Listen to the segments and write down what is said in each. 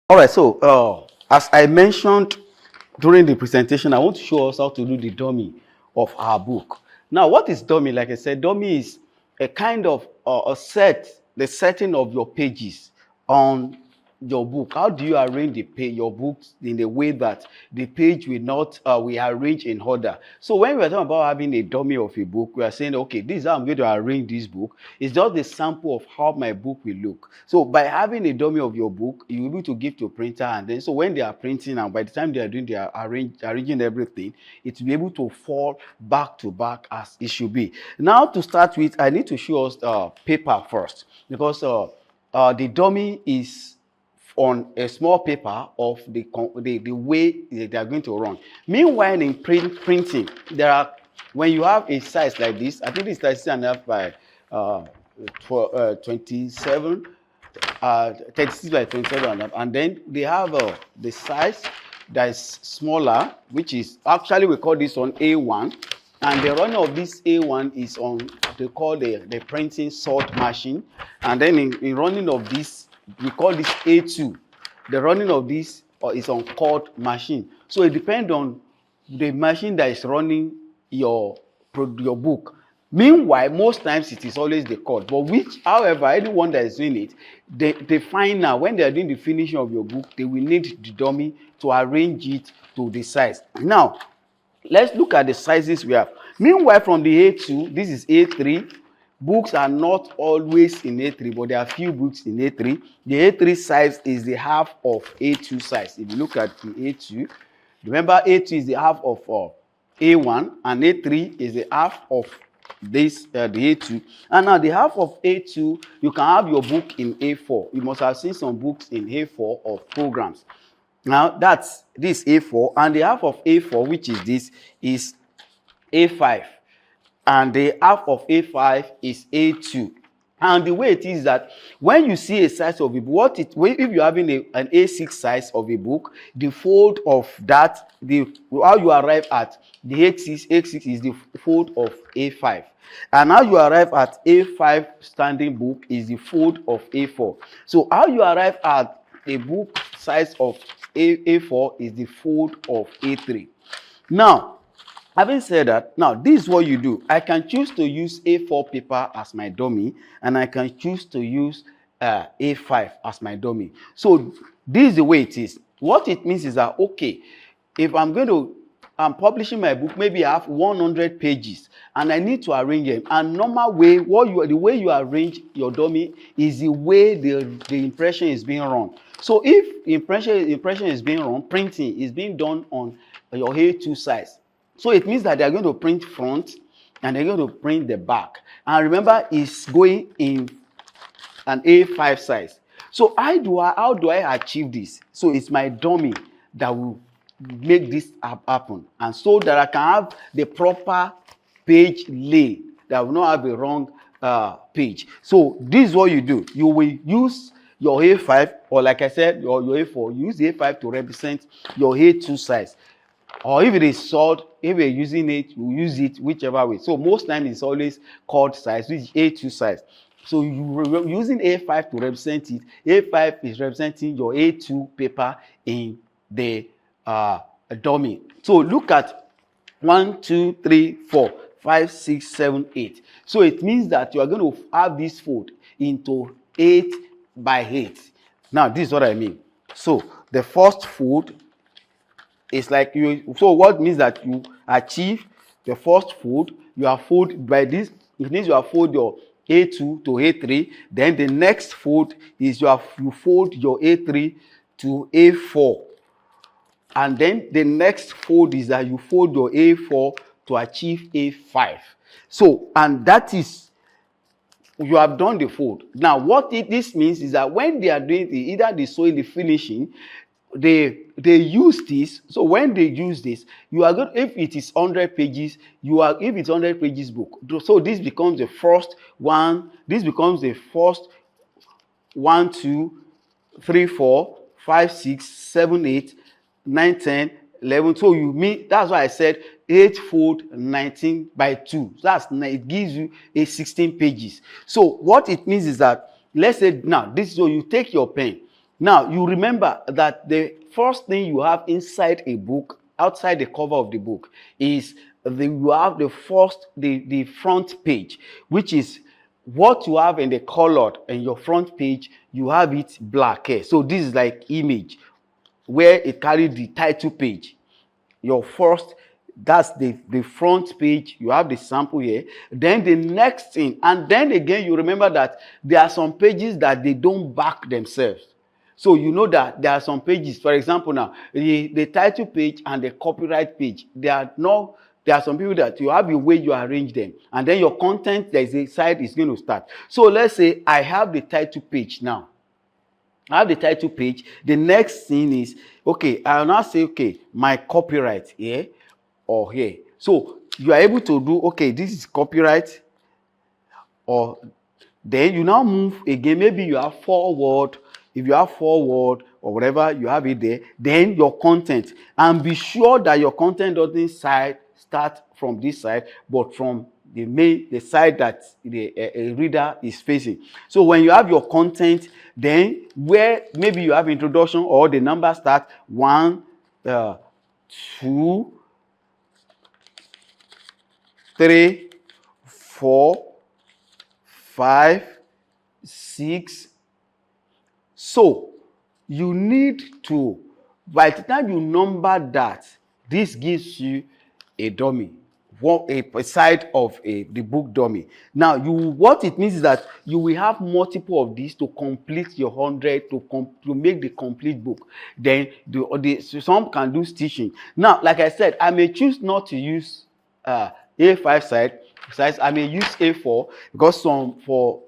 All right, so as I mentioned during the presentation, I want to show us how to do the dummy of our book. Now, what is dummy? Like I said, dummy is a kind of the setting of your pages on your book. How do you arrange your books in a way that the page will not we arrange in order? So when we are talking about having a dummy of a book, we are saying, okay, this is how I'm going to arrange this book. It's just a sample of how my book will look. So by having a dummy of your book, you'll be able to give to a printer, and then so when they are printing and by the time they are doing their arranging everything, it will be able to fall back to back as it should be. Now to start with, I need to show us paper first, because the dummy is on a small paper of the way they are going to run. Meanwhile, in printing, there are, when you have a size like this, I think this is 36.5 by 27, 36 by 27, and then they have the size that is smaller, which is actually, we call this one A1, and the running of this A1 is on, they call the printing sort machine, and then in running of this, we call this A2. The running of this is on cord machine. So it depends on the machine that is running your book. Meanwhile, most times it is always the cord, but which, however, anyone that is doing it, they find now when they are doing the finishing of your book, they will need the dummy to arrange it to the size. Now, let's look at the sizes we have. Meanwhile, from the A2, this is A3. Books are not always in A3, but there are few books in A3. The A3 size is the half of A2 size. If you look at the A2, remember A2 is the half of A1, and A3 is the half of this the A2. And now the half of A2, you can have your book in A4. You must have seen some books in A4 of programs. Now that's this A4, and the half of A4, which is this, is A5. And the half of A5 is A2. And the way it is that when you see a size of a book, if you're having an A6 size of a book, the fold of that, how you arrive at the A6 is the fold of A5. And how you arrive at A5 standing book is the fold of A4. So how you arrive at a book size of A4 is the fold of A3. Now, having said that, now this is what you do. I can choose to use A4 paper as my dummy, and I can choose to use A5 as my dummy. So this is the way it is. What it means is that, okay, if I'm publishing my book, maybe I have 100 pages, and I need to arrange them. And normal way, the way you arrange your dummy is the way the impression is being run. So if impression is being run, printing is being done on your A2 size. So it means that they're going to print front and they're going to print the back. And remember, it's going in an A5 size. So how do I achieve this? So it's my dummy that will make this happen. And so that I can have the proper page lay, that will not have a wrong page. So this is what you do. You will use your A5, or like I said, your A4, use the A5 to represent your A2 size. Or if it is sort, if we're using it, you use it whichever way. So most times it's always cord size, which is A2 size. So you're using A5 to represent it. A5 is representing your A2 paper in the dummy. So look at 1, 2, 3, 4, 5, 6, 7, 8. So it means that you are going to have this fold into 8 by 8. Now this is what I mean. So the first fold, it's like so what means that you achieve the first fold, you are fold by this, it means you are fold your A2 to A3, then the next fold is you fold your A3 to A4, and then the next fold is that you fold your A4 to achieve A5. So, and that is, you have done the fold. Now what this means is that when they are doing either the sewing, the finishing, they use this. So when they use this, you are good. If it is 100 pages, if it's 100 pages book, so this becomes the first one. This becomes the first 1, 2, 3, 4, 5, 6, 7, 8, 9, 10, 11. So that's why I said 8 fold 19 by 2. So it gives you a 16 pages. So what it means is that, let's say now this is, so you take your pen. Now, you remember that the first thing you have inside a book, outside the cover of the book, is you have the front page, which is what you have in the colored in your front page, you have it black here. So this is like image where it carried the title page. Your first, that's the front page. You have the sample here. Then the next thing, and then again, you remember that there are some pages that they don't back themselves. So you know that there are some pages, for example, now the title page and the copyright page, there are some people that you have a way you arrange them, and then your content, there is a side is going to start. So let's say I have the title page now. I have the title page. The next thing is, okay, I'll now say, okay, my copyright here or here. So you are able to do, okay, this is copyright, or then you now move again. Maybe you have forward. If you have forward or whatever, you have it there. Then your content, and be sure that your content doesn't start from this side, but from the side that the reader is facing. So when you have your content, then where maybe you have introduction or the number start 1, 2, 3, 4, 5, 6. So you need to, by the time you number that, this gives you a dummy, a side of the book dummy. Now, what it means is that you will have multiple of these to complete your 100, to make the complete book. Then some can do stitching. Now, like I said, I may choose not to use A5 size. I may use A4 because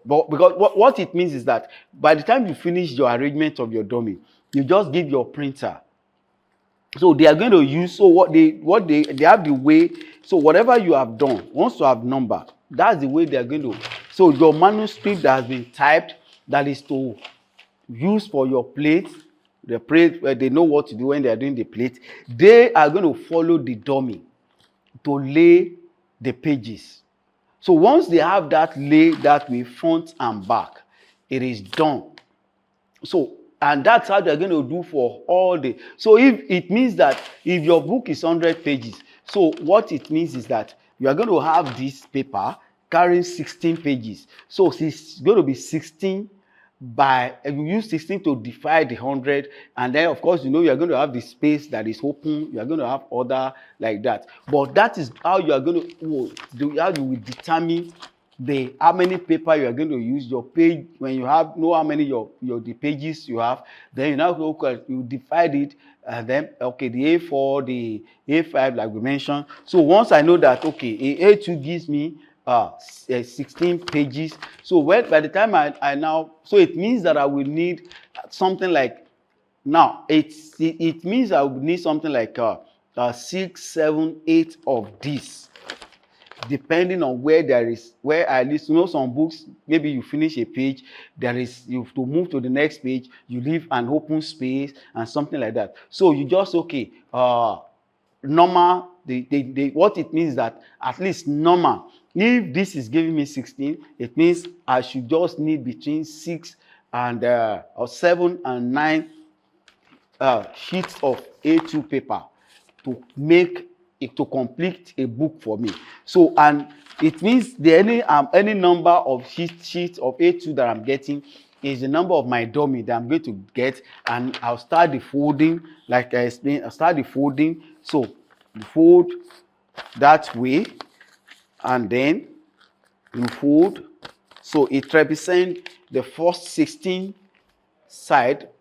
what it means is that by the time you finish your arrangement of your dummy, you just give your printer. So they are going to use, so they have the way, so whatever you have done, once you have number, that's the way they are going to. So your manuscript that has been typed, that is to use for your plate, the plate where they know what to do when they are doing the plate, they are going to follow the dummy to lay the pages. So once they have that lay that way, front and back, it is done. So, and that's how they're going to do for all the. So if it means that if your book is 100 pages, so what it means is that you are going to have this paper carrying 16 pages. So it's going to be 16 by, you use 16 to divide the 100, and then of course you are going to have the space that is open, you are going to have other like that. But that is how you are going to how you will determine how many paper you are going to use. Your page, when you know how many the pages you have, then you now you divide it, and then okay, the A4, the A5, like we mentioned. So once I know that, okay, A2 gives me 16 pages. So by the time I now, so it means that I will need something like, now it means I will need something like 6, 7, 8 of this, depending on where at least, some books, maybe you finish a page, you have to move to the next page, you leave an open space and something like that. So you just, okay, normal, what it means that at least normal, if this is giving me 16, it means I should just need between 6 and or 7 and 9 sheets of A2 paper to make it, to complete a book for me. So, and it means any number of sheets of A2 that I'm getting is the number of my dummy that I'm going to get, and I'll start the folding, like I explained. I'll start the folding. So fold that way, and then you fold. So it represents the first 16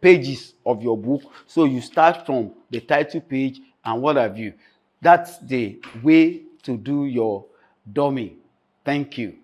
pages of your book. So you start from the title page and what have you. That's the way to do your dummy. Thank you.